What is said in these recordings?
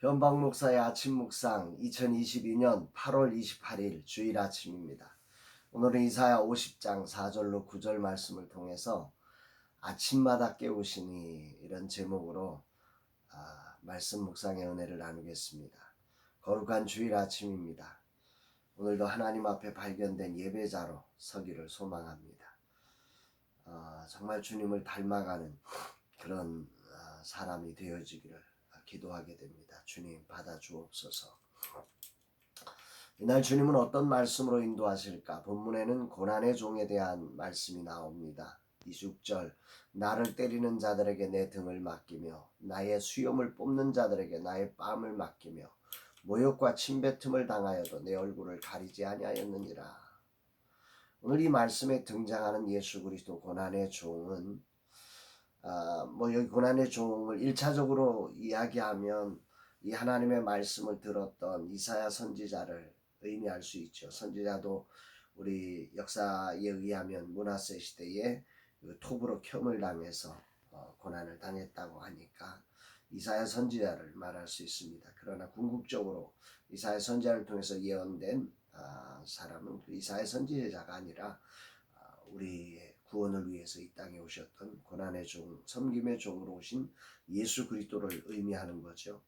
변방 목사의 아침 묵상 2022년 8월 28일 주일 아침입니다. 오늘은 이사야 50장 4절로 9절 말씀을 통해서 아침마다 깨우시니 이런 제목으로 말씀 묵상의 은혜를 나누겠습니다. 거룩한 주일 아침입니다. 오늘도 하나님 앞에 발견된 예배자로 서기를 소망합니다. 정말 주님을 닮아가는 그런 사람이 되어지기를 기도하게 됩니다. 주님 받아주옵소서. 이날 주님은 어떤 말씀으로 인도하실까? 본문에는 고난의 종에 대한 말씀이 나옵니다. 26절 나를 때리는 자들에게 내 등을 맡기며 나의 수염을 뽑는 자들에게 나의 뺨을 맡기며 모욕과 침뱉음을 당하여도 내 얼굴을 가리지 아니하였느니라. 오늘 이 말씀에 등장하는 예수 그리스도 고난의 종은 여기 고난의 종을 1차적으로 이야기하면 이 하나님의 말씀을 들었던 이사야 선지자를 의미할 수 있죠. 선지자도 우리 역사에 의하면 므낫세 시대에 톱으로 켬을 당해서 고난을 당했다고 하니까 이사야 선지자를 말할 수 있습니다. 그러나 궁극적으로 이사야 선지자를 통해서 예언된 사람은 그 이사야 선지자가 아니라 우리의 구원을 위해서 이 땅에 오셨던 고난의 종, 섬김의 종으로 오신 예수 그리스도를 의미하는 거죠.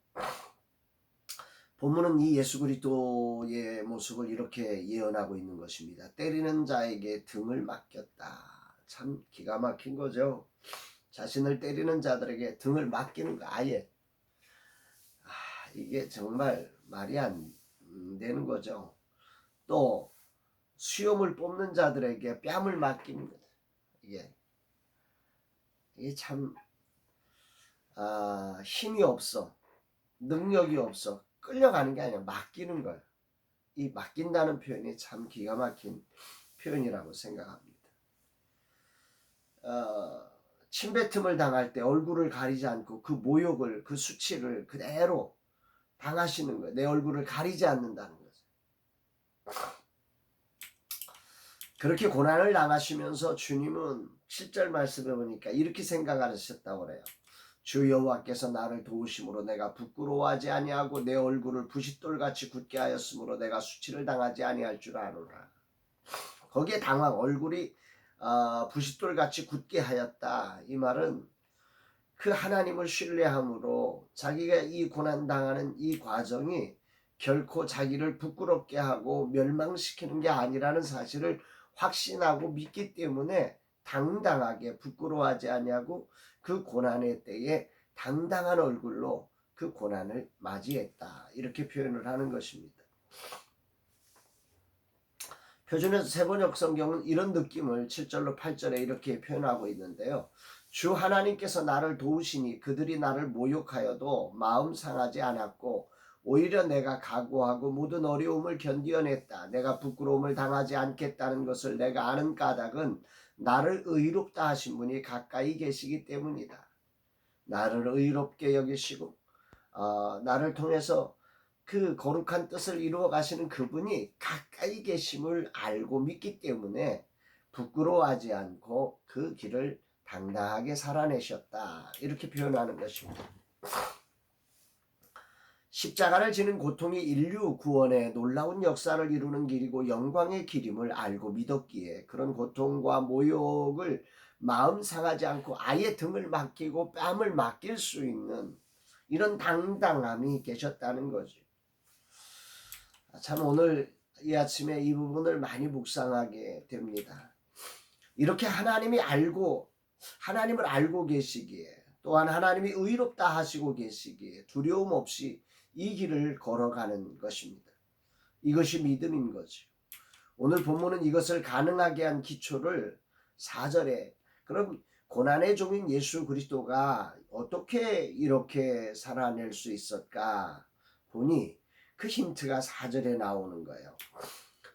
본문은 이 예수 그리스도의 모습을 이렇게 예언하고 있는 것입니다. 때리는 자에게 등을 맡겼다. 참 기가 막힌 거죠. 자신을 때리는 자들에게 등을 맡기는 거 아예. 이게 정말 말이 안 되는 거죠. 또 수염을 뽑는 자들에게 뺨을 맡기는 거죠. 이게 참 힘이 없어, 능력이 없어, 끌려가는 게 아니라 맡기는 거예요. 이 맡긴다는 표현이 참 기가 막힌 표현이라고 생각합니다. 침뱉음을 당할 때 얼굴을 가리지 않고 그 모욕을, 그 수치를 그대로 당하시는 거예요. 내 얼굴을 가리지 않는다는 거죠. 그렇게 고난을 당하시면서 주님은 7절 말씀에 보니까 이렇게 생각하셨다고 그래요. 주 여호와께서 나를 도우심으로 내가 부끄러워하지 아니하고 내 얼굴을 부싯돌같이 굳게 하였으므로 내가 수치를 당하지 아니할 줄 아노라. 거기에 당황, 얼굴이 부싯돌같이 굳게 하였다. 이 말은 그 하나님을 신뢰함으로 자기가 이 고난당하는 이 과정이 결코 자기를 부끄럽게 하고 멸망시키는 게 아니라는 사실을 확신하고 믿기 때문에 당당하게 부끄러워하지 아니하고 그 고난의 때에 당당한 얼굴로 그 고난을 맞이했다. 이렇게 표현을 하는 것입니다. 표준에서 세번역 성경은 이런 느낌을 7절로 8절에 이렇게 표현하고 있는데요. 주 하나님께서 나를 도우시니 그들이 나를 모욕하여도 마음 상하지 않았고 오히려 내가 각오하고 모든 어려움을 견디어냈다. 내가 부끄러움을 당하지 않겠다는 것을 내가 아는 까닭은 나를 의롭다 하신 분이 가까이 계시기 때문이다. 나를 의롭게 여기시고 나를 통해서 그 거룩한 뜻을 이루어 가시는 그분이 가까이 계심을 알고 믿기 때문에 부끄러워하지 않고 그 길을 당당하게 살아내셨다. 이렇게 표현하는 것입니다. 십자가를 지는 고통이 인류 구원의 놀라운 역사를 이루는 길이고 영광의 길임을 알고 믿었기에 그런 고통과 모욕을 마음 상하지 않고 아예 등을 맡기고 뺨을 맡길 수 있는 이런 당당함이 계셨다는 거죠. 참 오늘 이 아침에 이 부분을 많이 묵상하게 됩니다. 이렇게 하나님을 알고 계시기에 또한 하나님이 의롭다 하시고 계시기에 두려움 없이 이 길을 걸어가는 것입니다. 이것이 믿음인 거죠. 오늘 본문은 이것을 가능하게 한 기초를 4절에 그럼 고난의 종인 예수 그리스도가 어떻게 이렇게 살아낼 수 있었까 보니 그 힌트가 4절에 나오는 거예요.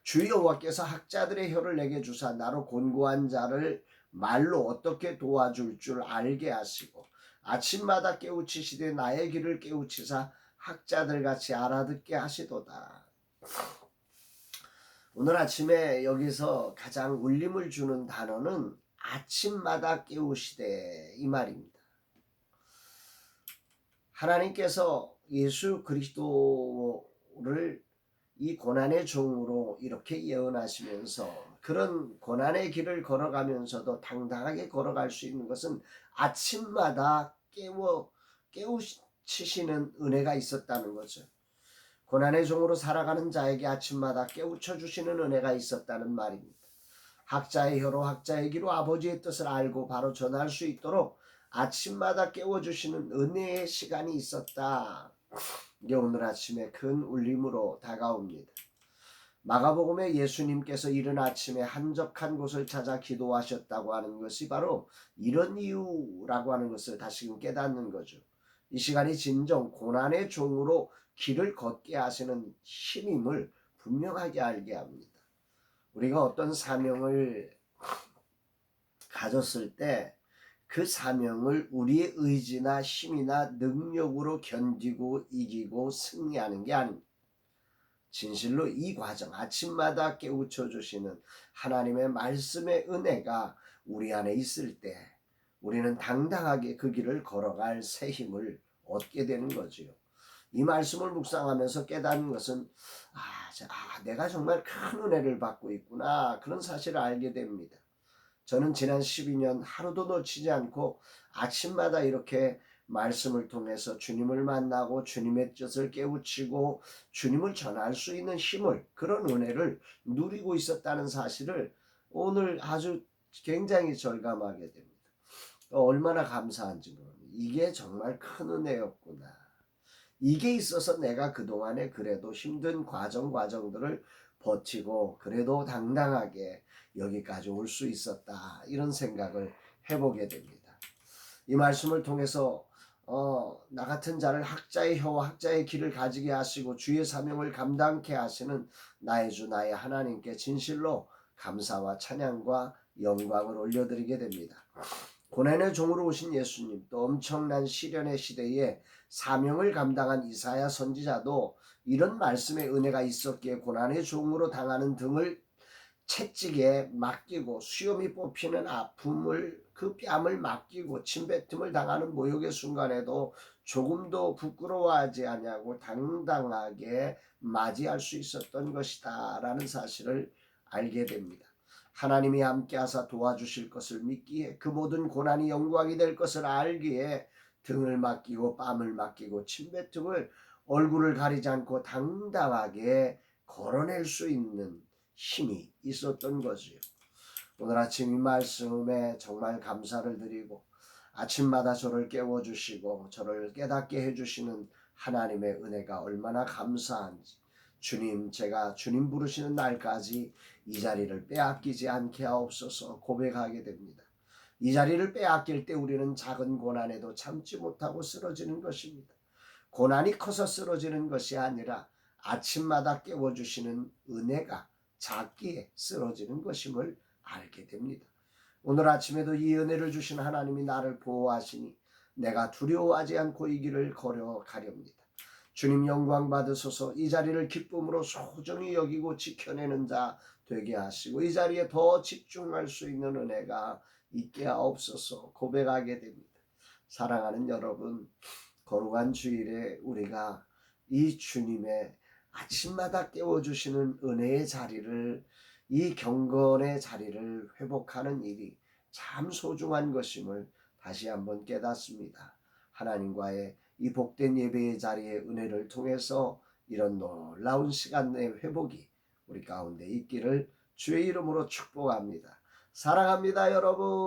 주 여호와께서 학자들의 혀를 내게 주사 나로 곤고한 자를 말로 어떻게 도와줄 줄 알게 하시고 아침마다 깨우치시되 나의 귀를 깨우치사 학자들같이 알아듣게 하시도다. 오늘 아침에 여기서 가장 울림을 주는 단어는 아침마다 깨우시되 이 말입니다. 하나님께서 예수 그리스도를 이 고난의 종으로 이렇게 예언하시면서 그런 고난의 길을 걸어가면서도 당당하게 걸어갈 수 있는 것은 아침마다 깨우치시는 은혜가 있었다는 거죠. 고난의 종으로 살아가는 자에게 아침마다 깨우쳐 주시는 은혜가 있었다는 말입니다. 학자의 혀로 학자의 귀로 아버지의 뜻을 알고 바로 전할 수 있도록 아침마다 깨워주시는 은혜의 시간이 있었다. 이게 오늘 아침에 큰 울림으로 다가옵니다. 마가복음에 예수님께서 이른 아침에 한적한 곳을 찾아 기도하셨다고 하는 것이 바로 이런 이유라고 하는 것을 다시금 깨닫는 거죠. 이 시간이 진정 고난의 종으로 길을 걷게 하시는 신임을 분명하게 알게 합니다. 우리가 어떤 사명을 가졌을 때 그 사명을 우리의 의지나 힘이나 능력으로 견디고 이기고 승리하는 게 아닙니다. 진실로 이 과정, 아침마다 깨우쳐 주시는 하나님의 말씀의 은혜가 우리 안에 있을 때 우리는 당당하게 그 길을 걸어갈 새 힘을 얻게 되는 거지요. 이 말씀을 묵상하면서 깨닫는 것은 내가 정말 큰 은혜를 받고 있구나, 그런 사실을 알게 됩니다. 저는 지난 12년 하루도 놓치지 않고 아침마다 이렇게 말씀을 통해서 주님을 만나고 주님의 뜻을 깨우치고 주님을 전할 수 있는 힘을, 그런 은혜를 누리고 있었다는 사실을 오늘 아주 굉장히 절감하게 됩니다. 얼마나 감사한지 모릅니다. 이게 정말 큰 은혜였구나. 이게 있어서 내가 그동안에 그래도 힘든 과정들을 버티고 그래도 당당하게 여기까지 올 수 있었다, 이런 생각을 해보게 됩니다. 이 말씀을 통해서 나 같은 자를 학자의 혀와 학자의 귀를 가지게 하시고 주의 사명을 감당케 하시는 나의 주 나의 하나님께 진실로 감사와 찬양과 영광을 올려드리게 됩니다. 고난의 종으로 오신 예수님, 또 엄청난 시련의 시대에 사명을 감당한 이사야 선지자도 이런 말씀의 은혜가 있었기에 고난의 종으로 당하는 등을 채찍에 맡기고 수염이 뽑히는 아픔을, 그 뺨을 맡기고 침뱉음을 당하는 모욕의 순간에도 조금도 부끄러워하지 아니하고 당당하게 맞이할 수 있었던 것이다 라는 사실을 알게 됩니다. 하나님이 함께하사 도와주실 것을 믿기에, 그 모든 고난이 영광이 될 것을 알기에 등을 맡기고 뺨을 맡기고 침뱉음을, 얼굴을 가리지 않고 당당하게 걸어낼 수 있는 힘이 있었던 거지요. 오늘 아침 이 말씀에 정말 감사를 드리고, 아침마다 저를 깨워주시고 저를 깨닫게 해주시는 하나님의 은혜가 얼마나 감사한지, 주님, 제가 주님 부르시는 날까지 이 자리를 빼앗기지 않게 하옵소서 고백하게 됩니다. 이 자리를 빼앗길 때 우리는 작은 고난에도 참지 못하고 쓰러지는 것입니다. 고난이 커서 쓰러지는 것이 아니라 아침마다 깨워주시는 은혜가 작기에 쓰러지는 것임을 알게 됩니다. 오늘 아침에도 이 은혜를 주신 하나님이 나를 보호하시니 내가 두려워하지 않고 이 길을 걸어가렵니다. 주님 영광 받으소서. 이 자리를 기쁨으로 소중히 여기고 지켜내는 자 되게 하시고 이 자리에 더 집중할 수 있는 은혜가 있게 하옵소서 고백하게 됩니다. 사랑하는 여러분, 거룩한 주일에 우리가 이 주님의 아침마다 깨워주시는 은혜의 자리를, 이 경건의 자리를 회복하는 일이 참 소중한 것임을 다시 한번 깨닫습니다. 하나님과의 이 복된 예배의 자리의 은혜를 통해서 이런 놀라운 시간 내 회복이 우리 가운데 있기를 주의 이름으로 축복합니다. 사랑합니다, 여러분.